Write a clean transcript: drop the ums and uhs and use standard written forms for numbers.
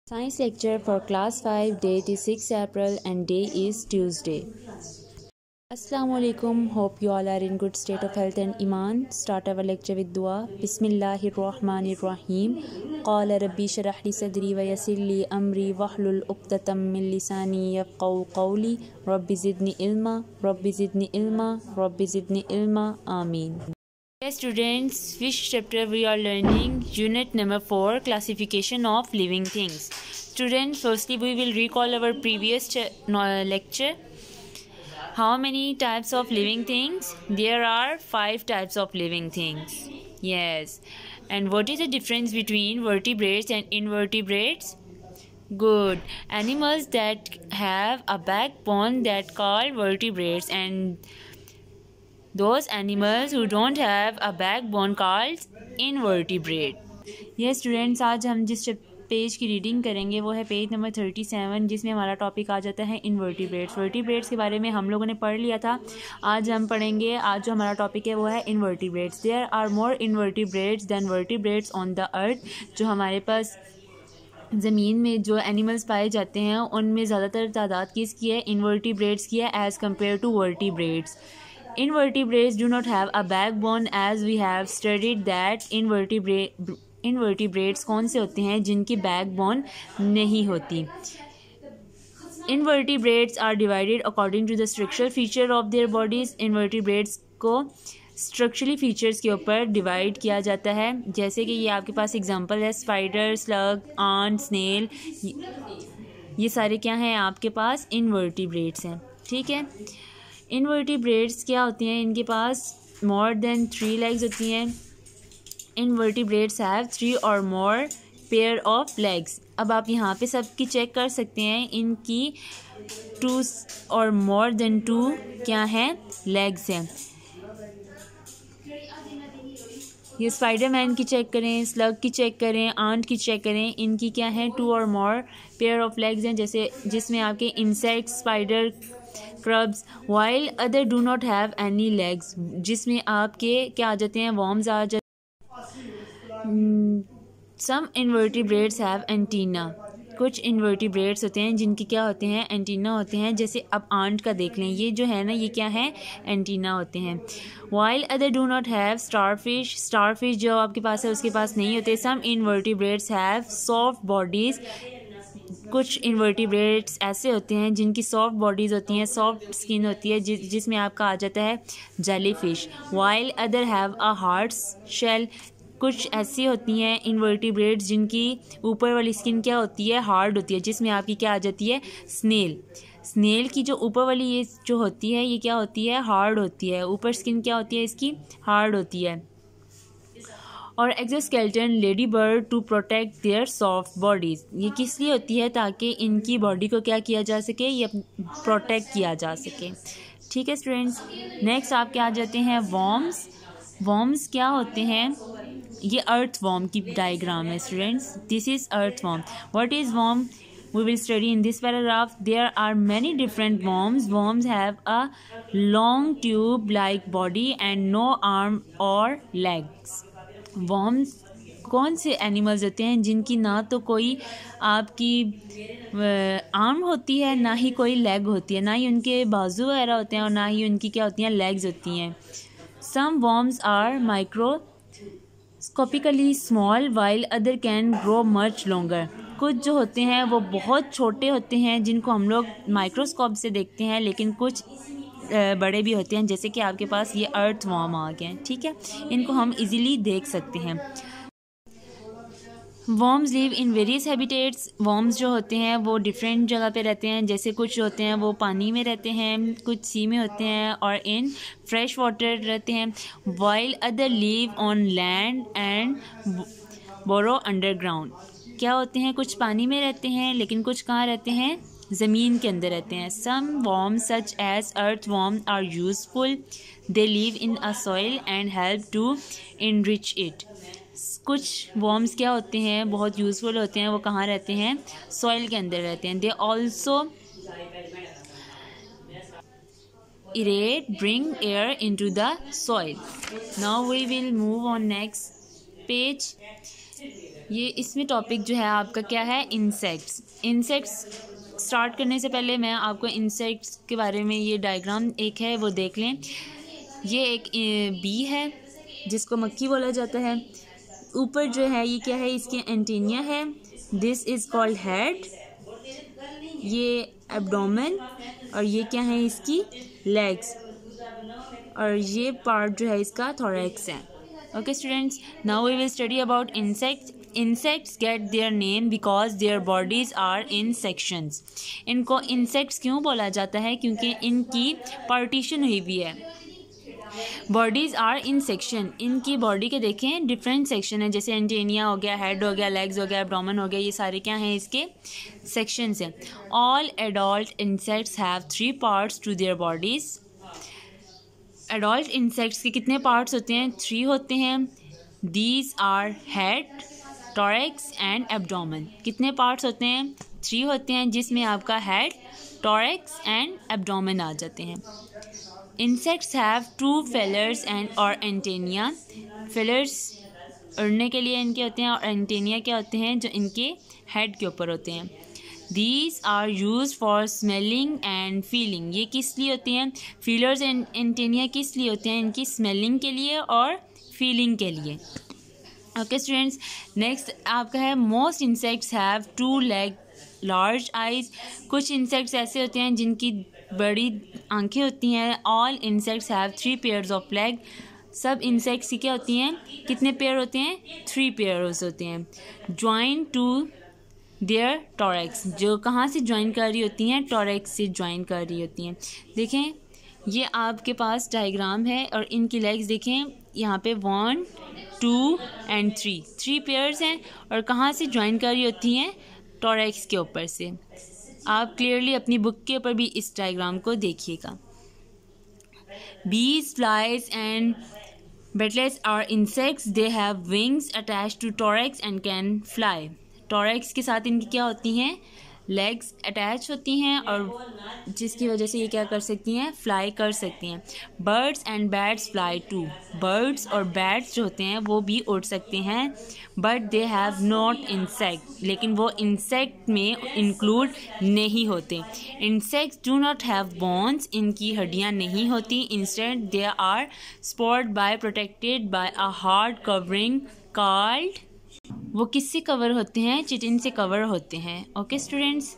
Science lecture for class 5. Date is 6 April and day is Tuesday. Assalamu alaikum. Hope you all are in good state of health and iman. Start our lecture with dua. Bismillahirrahmanirrahim. Qala rabbi shrah li sadri wa yassir li amri wahlul uqdatam min lisani yafqahu qawli. Rabbi zidni ilma, Rabbi zidni ilma, Rabbi zidni ilma. Ameen. Yes, students, which chapter we are learning? Unit number 4, classification of living things. Students, firstly we will recall our previous lecture. How many types of living things? There are 5 types of living things. Yes. And what is the difference between vertebrates and invertebrates? Good. Animals that have a backbone that called vertebrates, and those animals who don't have a backbone called invertebrate. Yes students, आज हम जिस page की reading करेंगे वो है page number 37, जिसमें हमारा topic आ जाता है इन्वर्टिब्रेट्स। वर्टिब्रेट्स के बारे में हम लोगों ने पढ़ लिया था, आज हम पढ़ेंगे। आज जो हमारा टॉपिक है वो है invertebrates. There are more invertebrates than vertebrates on the earth. जो हमारे पास ज़मीन में जो एनिमल्स पाए जाते हैं उनमें ज़्यादातर तादाद किसकी है? इन्वर्टिब्रेट्स की है as compare to vertebrates. Invertebrates do not have a backbone, as we have studied that invertebrates कौन से होते हैं जिनकी बैकबोन नहीं होती। Invertebrates are divided according to the structural feature of their bodies. Invertebrates को स्ट्रक्चरली फीचर्स के ऊपर डिवाइड किया जाता है, जैसे कि ये आपके पास एग्जांपल है स्पाइडर, स्लग, आंट, स्नेल। ये सारे क्या हैं आपके पास? इनवर्टिब्रेट्स हैं। ठीक है, इनवर्टिब्रेट्स क्या होती हैं? इनके पास मोर देन 3 लेग्स होती हैं। इनवर्टिब्रेट्स हैव 3 और मोर पेयर ऑफ लेग्स। अब आप यहाँ पे सबकी चेक कर सकते हैं, इनकी 2 और मोर देन 2 क्या हैं? लेग्स हैं। ये स्पाइडरमैन की चेक करें, स्लग की चेक करें, आंट की चेक करें, इनकी क्या है? 2 और मोर पेयर ऑफ लेग्स हैं, जैसे जिसमें आपके insect, spider, crabs. While other do not have any legs, जिसमें आपके क्या आ जाते हैं? वॉर्म्स आ जाते हैं। सम इन्वर्टिब्रेट्स हैव एंटीना। कुछ इन्वर्टिब्रेट्स होते हैं जिनके क्या होते हैं? एंटीना होते हैं। जैसे अब आंट का देख लें, ये जो है ना, ये क्या है? एंटीना होते हैं। While other do not have starfish. Starfish जो आपके पास है उसके पास नहीं होते। सम इन्वर्टिब्रेट्स हैव सॉफ्ट बॉडीज़। कुछ इन्वर्टिब्रेट्स ऐसे होते हैं जिनकी सॉफ्ट बॉडीज़ होती हैं, सॉफ्ट स्किन होती है, जिसमें आपका आ जाता है jellyfish. While other have a hard shell. कुछ ऐसी होती हैं इन्वर्टिब्रेट्स जिनकी ऊपर वाली स्किन क्या होती है? हार्ड होती है, जिसमें आपकी क्या आ जाती है? स्नेल। स्नेल की जो ऊपर वाली ये जो होती है ये क्या होती है? हार्ड होती है। ऊपर स्किन क्या होती है इसकी? हार्ड होती है। और exoskeleton ladybird to protect their soft bodies. ये किस लिए होती है? ताकि इनकी बॉडी को क्या किया जा सके? ये प्रोटेक्ट किया जा सके। ठीक है स्टूडेंट्स, नेक्स्ट आप क्या आ जाते हैं? वॉर्म्स। वॉर्म्स क्या होते हैं? ये अर्थ वॉर्म की डायग्राम है students. This is earthworm. What is worm? We will study in this paragraph. There are many different worms. Worms have a long tube-like body and no arm or legs. Worms कौन से animals होते हैं जिनकी ना तो कोई आपकी arm होती है, ना ही कोई लेग होती है, ना ही उनके बाजू वगैरह होते हैं, और ना ही उनकी क्या होती हैं? लेग्स होती हैं। Some worms are microscopically small while other can grow much longer. कुछ जो होते हैं वो बहुत छोटे होते हैं जिनको हम लोग माइक्रोस्कोप से देखते हैं, लेकिन कुछ बड़े भी होते हैं, जैसे कि आपके पास ये अर्थ वॉर्म आ गए हैं। ठीक है, इनको हम इजीली देख सकते हैं। Worms live in various habitats. Worms जो होते हैं वो डिफरेंट जगह पे रहते हैं, जैसे कुछ होते हैं वो पानी में रहते हैं, कुछ सी में होते हैं, और इन फ्रेश वाटर रहते हैं। While other live on land and burrow underground. क्या होते हैं? कुछ पानी में रहते हैं, लेकिन कुछ कहाँ रहते हैं? ज़मीन के अंदर रहते हैं। सम worms such as earthworm are useful. They live in a soil and help to enrich it. कुछ worms क्या होते हैं? बहुत यूज़फुल होते हैं। वो कहाँ रहते हैं? सॉइल के अंदर रहते हैं। They also aerate, bring air into the soil. Now we will move on next page. ये इसमें टॉपिक जो है आपका क्या है, इंसेक्ट्स। इंसेक्ट्स स्टार्ट करने से पहले मैं आपको इंसेक्ट्स के बारे में, ये डायग्राम एक है वो देख लें। ये एक बी है जिसको मक्खी बोला जाता है। ऊपर जो है ये क्या है, इसके एंटेनिया है। दिस इज़ कॉल्ड हेड, ये एब्डोमेन, और ये क्या है इसकी लेग्स, और ये पार्ट जो है इसका थोरैक्स है। Okay students, now we will study about insects. Insects get their name because their bodies are in sections. इनको इंसेक्ट्स क्यों बोला जाता है, क्योंकि इनकी पार्टीशन हुई हुई है। बॉडीज आर इन सेक्शन, इनकी बॉडी के देखें डिफरेंट सेक्शन है, जैसे एंटेनिया हो गया, हेड हो गया, लेग्स हो गया, एब्डोमेन हो गया, ये सारे क्या हैं इसके सेक्शंस हैं। All adult insects have 3 parts to their bodies. Adult insects के कितने पार्ट्स होते हैं, 3 होते हैं। These are head, thorax and abdomen. कितने पार्ट्स होते हैं, 3 होते हैं, जिसमें आपका हेड, टोरैक्स एंड एब्डोमेन आ जाते हैं। इंसेक्ट्स हैव 2 फेलर्स एंड और एंटेनिया। फेलर्स उड़ने के लिए इनके होते हैं, और एंटेनिया क्या होते हैं, जो इनके हेड के ऊपर होते हैं। These are used for smelling and feeling। ये किस लिए होती हैं, फीलर्स एंड एंटेनिया किस लिए होते हैं, इनकी स्मेलिंग के लिए और फीलिंग के लिए। ओके स्टूडेंट्स, नेक्स्ट आपका है most insects have 2 leg, large eyes. कुछ इंसेक्ट्स ऐसे होते हैं जिनकी बड़ी आंखें होती हैं। All insects have 3 pairs of leg. सब इंसेक्ट्स की क्या होती हैं, कितने पेयर होते हैं, 3 पेयर्स होते हैं। ज्वाइन टू देयर टोरैक्स, जो कहाँ से ज्वाइन कर रही होती हैं, टोरैक्स से ज्वाइन कर रही होती हैं। देखें ये आपके पास डायग्राम है, और इनकी लेग्स देखें, यहाँ पे 1 2 एंड 3 पेयर्स हैं, और कहाँ से ज्वाइन कर रही होती हैं, टोरैक्स के ऊपर से। आप क्लियरली अपनी बुक के ऊपर भी इस डायग्राम को देखिएगा। Bees, flies and beetles are insects, they have wings attached to thorax and can fly. Thorax के साथ इनकी क्या होती हैं, लेग्स अटैच होती हैं, और जिसकी वजह से ये क्या कर सकती हैं, फ्लाई कर सकती हैं। Birds and bats fly too. Birds और बैट्स जो होते हैं वो भी उड़ सकते हैं, but they have not insect, लेकिन वो इंसेक्ट में इंक्लूड नहीं होते। Insects do not have bones, इनकी हड्डियाँ नहीं होती। Instead they are supported by, protected by a hard covering called, वो किससे कवर होते हैं, चिटिन से कवर होते हैं। Okay students.